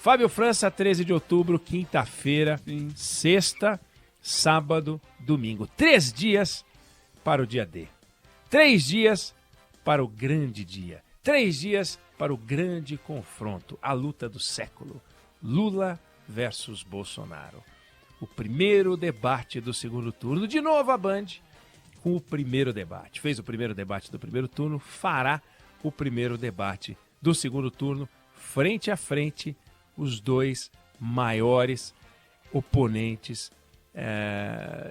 Fábio França, 13 de outubro, quinta-feira, sexta, sábado, domingo. 3 dias para o dia D. 3 dias para o grande dia. 3 dias para o grande confronto, a luta do século. Lula versus Bolsonaro. O primeiro debate do segundo turno. De novo a Band com o primeiro debate. Fez o primeiro debate do primeiro turno, fará o primeiro debate do segundo turno, frente a frente, os dois maiores oponentes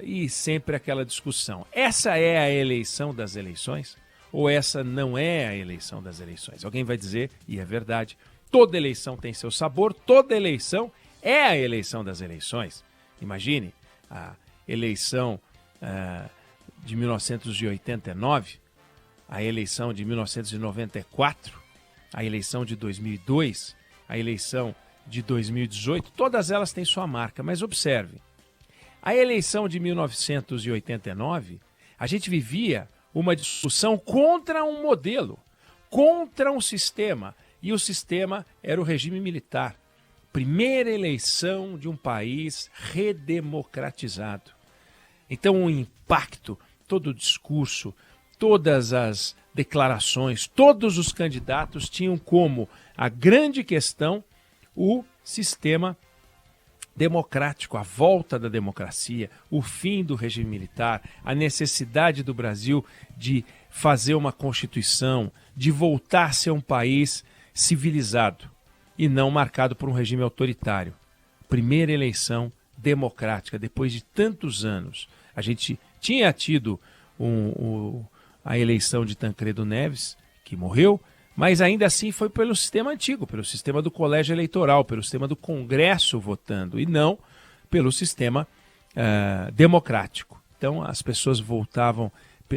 e sempre aquela discussão. Essa é a eleição das eleições ou essa não é a eleição das eleições? Alguém vai dizer, e é verdade, toda eleição tem seu sabor, toda eleição é a eleição das eleições. Imagine a eleição de 1989, a eleição de 1994, a eleição de 2002, a eleição de 2018, todas elas têm sua marca, mas observe, a eleição de 1989, a gente vivia uma discussão contra um modelo, contra um sistema, e o sistema era o regime militar. Primeira eleição de um país redemocratizado. Então o impacto, todo o discurso, todas as declarações, todos os candidatos tinham como a grande questão o sistema democrático, a volta da democracia, o fim do regime militar, a necessidade do Brasil de fazer uma constituição, de voltar a ser um país civilizado e não marcado por um regime autoritário. Primeira eleição democrática, depois de tantos anos. A gente tinha tido a eleição de Tancredo Neves, que morreu, mas ainda assim foi pelo sistema antigo, pelo sistema do colégio eleitoral, pelo sistema do Congresso votando, e não pelo sistema democrático. Então as pessoas voltavam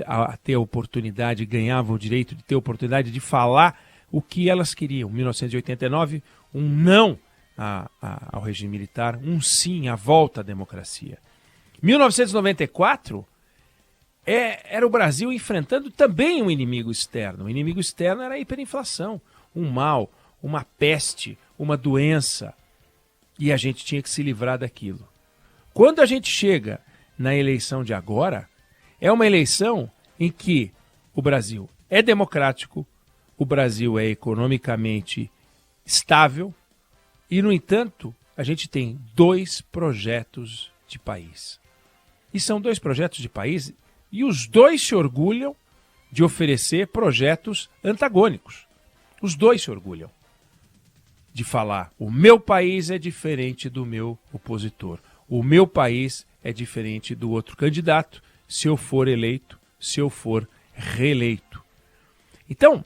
a ter a oportunidade, ganhavam o direito de ter a oportunidade de falar o que elas queriam. 1989, um não ao regime militar, um sim à volta à democracia. 1994 era o Brasil enfrentando também um inimigo externo. O inimigo externo era a hiperinflação, um mal, uma peste, uma doença. E a gente tinha que se livrar daquilo. Quando a gente chega na eleição de agora, é uma eleição em que o Brasil é democrático, o Brasil é economicamente estável e, no entanto, a gente tem 2 projetos de país. E são 2 projetos de país e os 2 se orgulham de oferecer projetos antagônicos. Os 2 se orgulham de falar: o meu país é diferente do meu opositor. O meu país é diferente do outro candidato, se eu for eleito, se eu for reeleito. Então,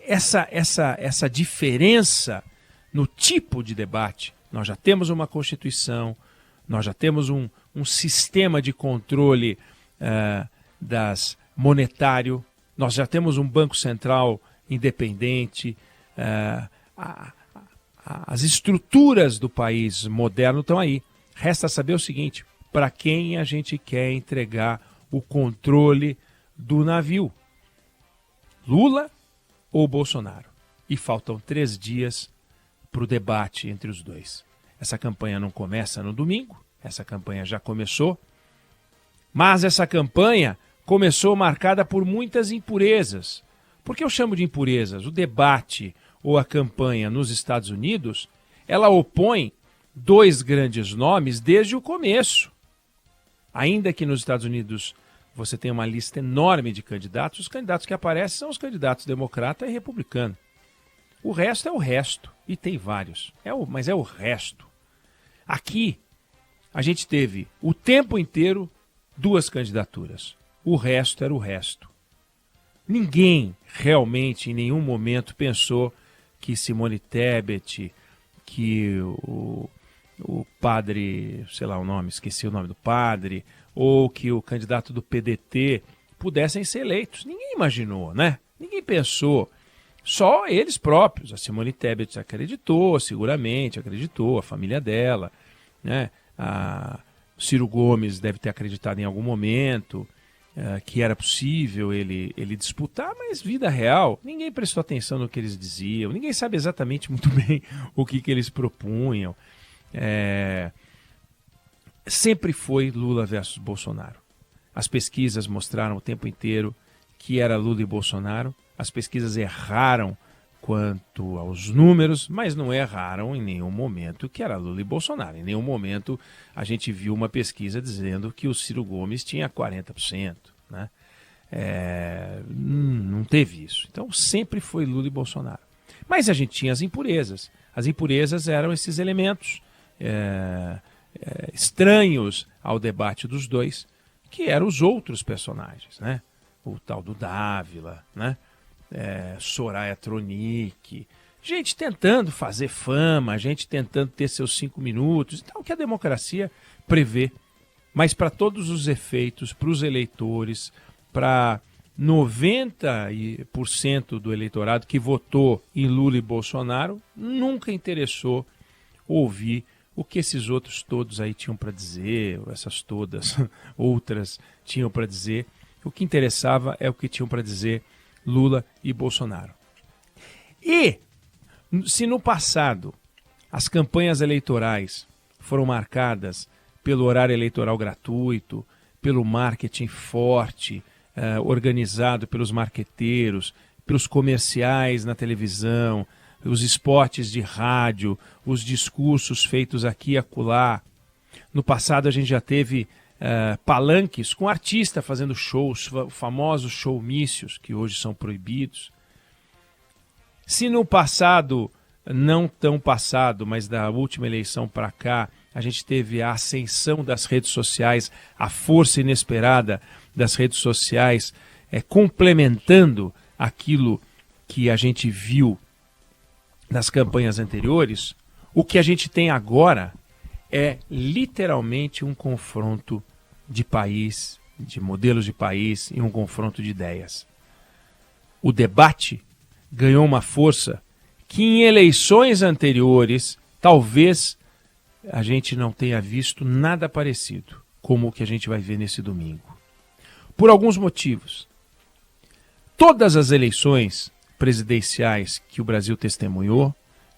essa diferença no tipo de debate, nós já temos uma Constituição, nós já temos um sistema de controle monetário, nós já temos um Banco Central independente, as estruturas do país moderno estão aí. Resta saber o seguinte: para quem a gente quer entregar o controle do navio? Lula ou Bolsonaro? E faltam 3 dias para o debate entre os dois. Essa campanha não começa no domingo, essa campanha já começou, mas essa campanha começou marcada por muitas impurezas. Por que eu chamo de impurezas? O debate ou a campanha nos Estados Unidos, ela opõe 2 grandes nomes desde o começo. Ainda que nos Estados Unidos você tem uma lista enorme de candidatos, os candidatos que aparecem são os candidatos democrata e republicano. O resto é o resto, e tem vários, mas é o resto. Aqui, a gente teve o tempo inteiro 2 candidaturas. O resto era o resto. Ninguém realmente, em nenhum momento, pensou que Simone Tebet, que o padre, sei lá o nome, esqueci o nome do padre, ou que o candidato do PDT pudessem ser eleitos. Ninguém imaginou, né? Ninguém pensou. Só eles próprios. A Simone Tebet acreditou, seguramente acreditou, a família dela, né? O Ciro Gomes deve ter acreditado em algum momento. que era possível ele disputar, mas vida real, ninguém prestou atenção no que eles diziam, ninguém sabe exatamente muito bem o que eles propunham. Sempre foi Lula versus Bolsonaro. As pesquisas mostraram o tempo inteiro que era Lula e Bolsonaro, as pesquisas erraram quanto aos números, mas não erraram em nenhum momento que era Lula e Bolsonaro. Em nenhum momento a gente viu uma pesquisa dizendo que o Ciro Gomes tinha 40%. Né? Não teve isso. Então sempre foi Lula e Bolsonaro. Mas a gente tinha as impurezas. As impurezas eram esses elementos estranhos ao debate dos dois, que eram os outros personagens, né? O tal do Dávila, né? Soraya Tronic, gente tentando fazer fama, gente tentando ter seus 5 minutos, então o que a democracia prevê. Mas para todos os efeitos, para os eleitores, para 90% do eleitorado que votou em Lula e Bolsonaro, nunca interessou ouvir o que esses outros todos aí tinham para dizer, essas todas outras tinham para dizer. O que interessava é o que tinham para dizer Lula e Bolsonaro. E se no passado as campanhas eleitorais foram marcadas pelo horário eleitoral gratuito, pelo marketing forte, organizado pelos marqueteiros, pelos comerciais na televisão, os spots de rádio, os discursos feitos aqui e acolá. No passado a gente já teve palanques com artista fazendo shows, famosos showmícios, que hoje são proibidos. Se no passado, não tão passado, mas da última eleição para cá, a gente teve a ascensão das redes sociais, a força inesperada das redes sociais, complementando aquilo que a gente viu nas campanhas anteriores, o que a gente tem agora é literalmente um confronto de país, de modelos de país e um confronto de ideias. O debate ganhou uma força que em eleições anteriores talvez a gente não tenha visto nada parecido como o que a gente vai ver nesse domingo. Por alguns motivos. Todas as eleições presidenciais que o Brasil testemunhou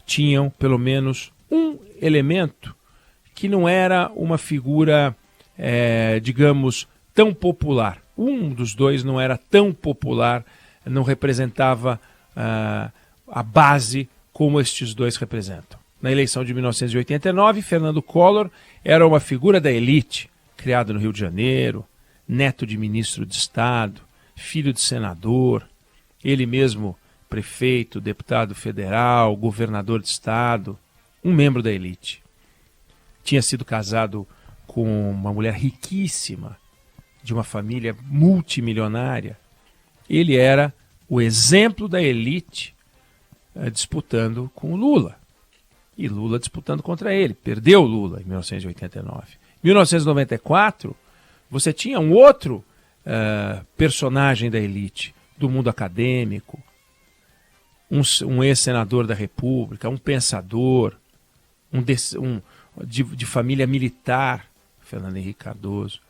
tinham pelo menos um elemento que não era uma figura, digamos, tão popular. Um dos dois não era tão popular, não representava a base como estes dois representam. Na eleição de 1989, Fernando Collor era uma figura da elite, criado no Rio de Janeiro, neto de ministro de Estado, filho de senador, ele mesmo prefeito, deputado federal, governador de Estado, um membro da elite. Tinha sido casado com uma mulher riquíssima, de uma família multimilionária. Ele era o exemplo da elite disputando com o Lula. E Lula disputando contra ele. Perdeu Lula em 1989. Em 1994, você tinha um outro personagem da elite, do mundo acadêmico, um ex-senador da República, um pensador, de família militar, Fernando Henrique Cardoso.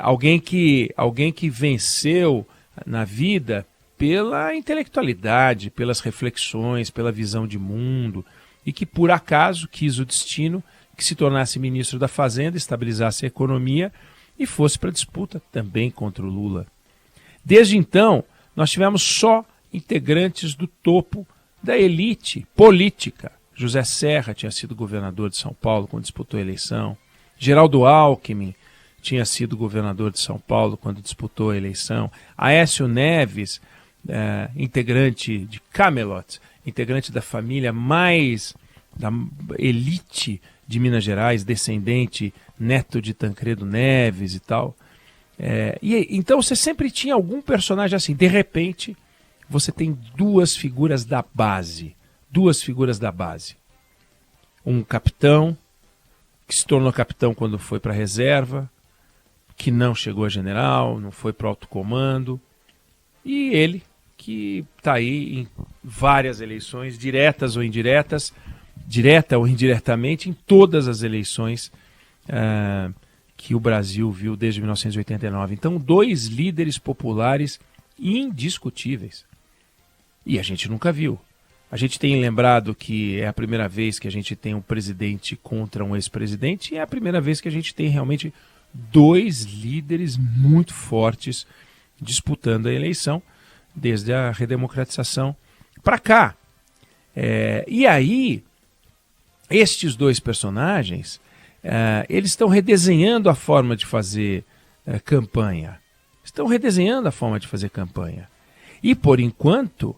Alguém que venceu na vida pela intelectualidade, pelas reflexões, pela visão de mundo, e que por acaso quis o destino que se tornasse ministro da Fazenda, estabilizasse a economia e fosse para a disputa também contra o Lula. Desde então, nós tivemos só integrantes do topo da elite política. José Serra tinha sido governador de São Paulo quando disputou a eleição. Geraldo Alckmin tinha sido governador de São Paulo quando disputou a eleição. Aécio Neves, integrante de Camelot, integrante da família mais da elite de Minas Gerais, descendente, neto de Tancredo Neves e tal. Então você sempre tinha algum personagem assim. De repente, você tem duas figuras da base. Um capitão, que se tornou capitão quando foi para a reserva, que não chegou a general, não foi para o alto comando, e ele, que está aí em várias eleições, diretas ou indiretas, direta ou indiretamente, em todas as eleições que o Brasil viu desde 1989. Então, 2 líderes populares indiscutíveis. E a gente nunca viu. A gente tem lembrado que é a primeira vez que a gente tem um presidente contra um ex-presidente e é a primeira vez que a gente tem realmente 2 líderes muito fortes disputando a eleição desde a redemocratização para cá. E aí, estes 2 personagens, eles estão redesenhando a forma de fazer campanha. Estão redesenhando a forma de fazer campanha. E, por enquanto,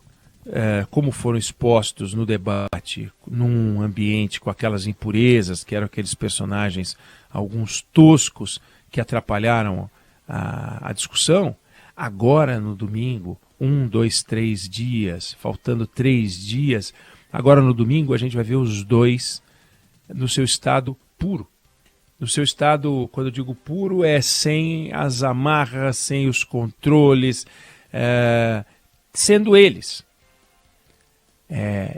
como foram expostos no debate, num ambiente com aquelas impurezas, que eram aqueles personagens, alguns toscos, que atrapalharam a discussão, agora no domingo, 1, 2, 3 dias, faltando 3 dias, agora no domingo a gente vai ver os 2 no seu estado puro. No seu estado, quando eu digo puro, é sem as amarras, sem os controles, sendo eles.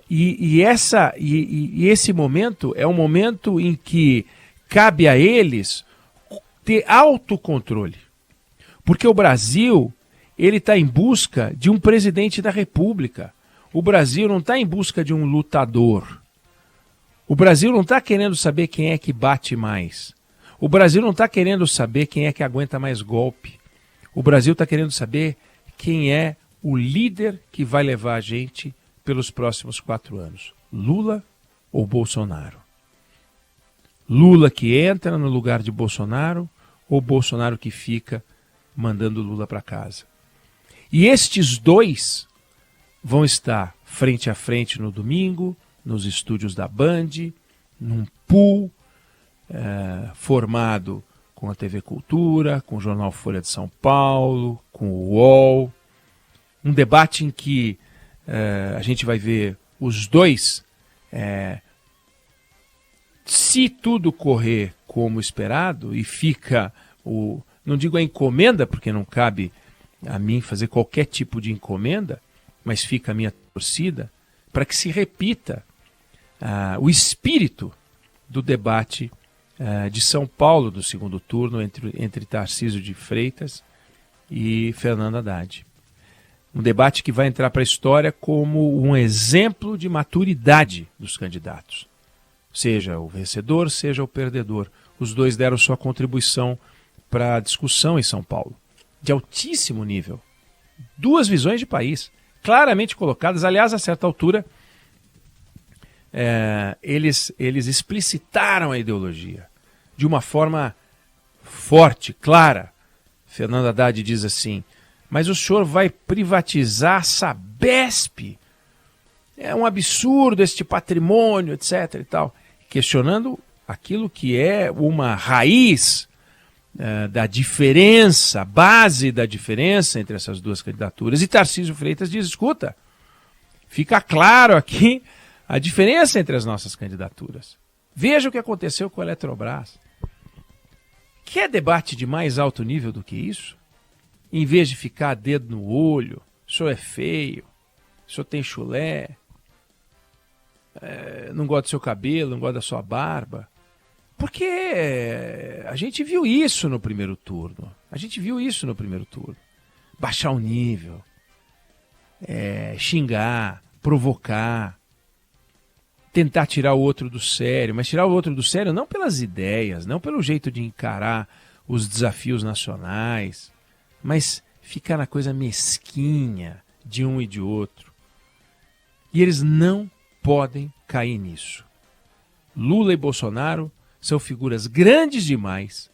E esse momento é um momento em que cabe a eles ter autocontrole. Porque o Brasil, ele está em busca de um presidente da República. O Brasil não está em busca de um lutador. O Brasil não está querendo saber quem é que bate mais. O Brasil não está querendo saber quem é que aguenta mais golpe. O Brasil está querendo saber quem é o líder que vai levar a gente pelos próximos 4 anos. Lula ou Bolsonaro? Lula que entra no lugar de Bolsonaro ou Bolsonaro que fica mandando Lula para casa? E estes 2 vão estar frente a frente no domingo, nos estúdios da Band, num pool formado com a TV Cultura, com o jornal Folha de São Paulo, com o UOL. Um debate em que a gente vai ver os 2, se tudo correr como esperado, e fica não digo a encomenda, porque não cabe a mim fazer qualquer tipo de encomenda, mas fica a minha torcida para que se repita o espírito do debate de São Paulo do segundo turno entre Tarcísio de Freitas e Fernando Haddad. Um debate que vai entrar para a história como um exemplo de maturidade dos candidatos. Seja o vencedor, seja o perdedor. Os 2 deram sua contribuição para a discussão em São Paulo, de altíssimo nível. 2 visões de país, claramente colocadas. Aliás, a certa altura, eles explicitaram a ideologia de uma forma forte, clara. Fernando Haddad diz assim: mas o senhor vai privatizar a Sabesp? É um absurdo este patrimônio, etc. e tal. Questionando aquilo que é uma raiz da diferença, a base da diferença entre essas 2 candidaturas. E Tarcísio Freitas diz: escuta, fica claro aqui a diferença entre as nossas candidaturas. Veja o que aconteceu com a Eletrobras. Quer debate de mais alto nível do que isso? Em vez de ficar dedo no olho, o senhor é feio, o senhor tem chulé, não gosta do seu cabelo, não gosta da sua barba. Porque a gente viu isso no primeiro turno. Baixar o nível, xingar, provocar, tentar tirar o outro do sério. Mas tirar o outro do sério não pelas ideias, não pelo jeito de encarar os desafios nacionais, mas ficar na coisa mesquinha de um e de outro. E eles não podem cair nisso. Lula e Bolsonaro são figuras grandes demais,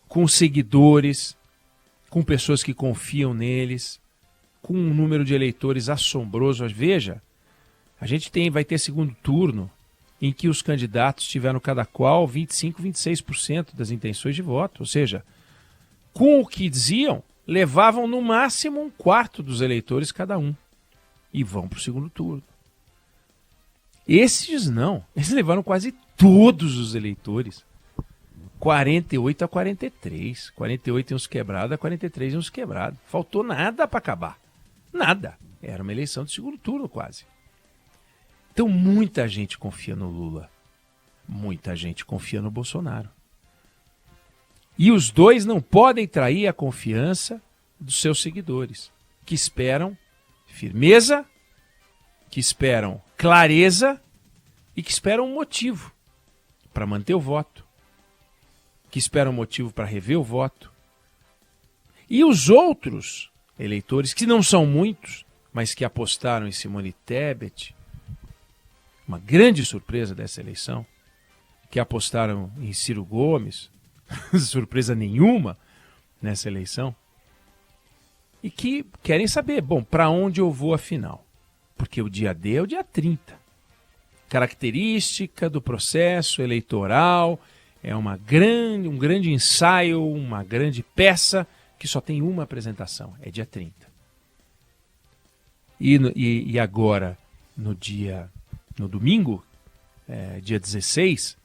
com seguidores, com pessoas que confiam neles, com um número de eleitores assombroso. Veja, a gente vai ter segundo turno em que os candidatos tiveram cada qual 25%, 26% das intenções de voto. Ou seja, com o que diziam, levavam no máximo 1/4 dos eleitores cada um. E vão para o segundo turno. Esses não, eles levaram quase todos os eleitores. 48-43. 48 em uns quebrados, 43 em uns quebrados. Faltou nada para acabar. Nada. Era uma eleição de segundo turno quase. Então muita gente confia no Lula. Muita gente confia no Bolsonaro. E os dois não podem trair a confiança dos seus seguidores, que esperam firmeza, que esperam clareza e que esperam um motivo para manter o voto, que esperam um motivo para rever o voto. E os outros eleitores, que não são muitos, mas que apostaram em Simone Tebet, uma grande surpresa dessa eleição, que apostaram em Ciro Gomes, surpresa nenhuma nessa eleição, e que querem saber, bom, para onde eu vou afinal? Porque o dia D é o dia 30. Característica do processo eleitoral, é um grande ensaio, uma grande peça que só tem uma apresentação, é dia 30. E agora, no domingo, dia 16,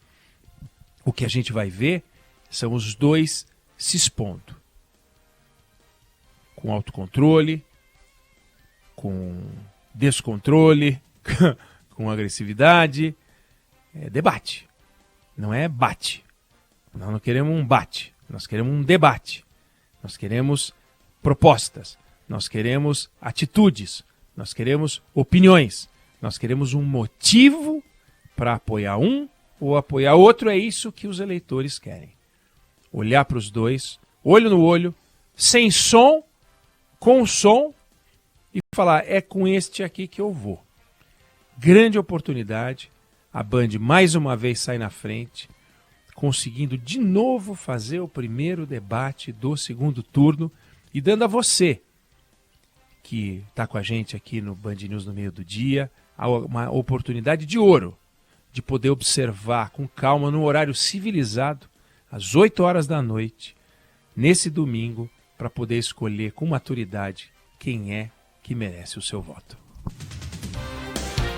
o que a gente vai ver são os dois se expondo. Com autocontrole, com descontrole, com agressividade. É debate, não é bate. Nós não queremos um bate, nós queremos um debate. Nós queremos propostas, nós queremos atitudes, nós queremos opiniões, nós queremos um motivo para apoiar um ou apoiar outro. É isso que os eleitores querem. Olhar para os dois, olho no olho, sem som, com som, e falar, é com este aqui que eu vou. Grande oportunidade, a Band mais uma vez sai na frente, conseguindo de novo fazer o primeiro debate do segundo turno e dando a você, que está com a gente aqui no Band News no meio do dia, uma oportunidade de ouro de poder observar com calma, num horário civilizado, às 8 horas da noite, nesse domingo, para poder escolher com maturidade quem é que merece o seu voto.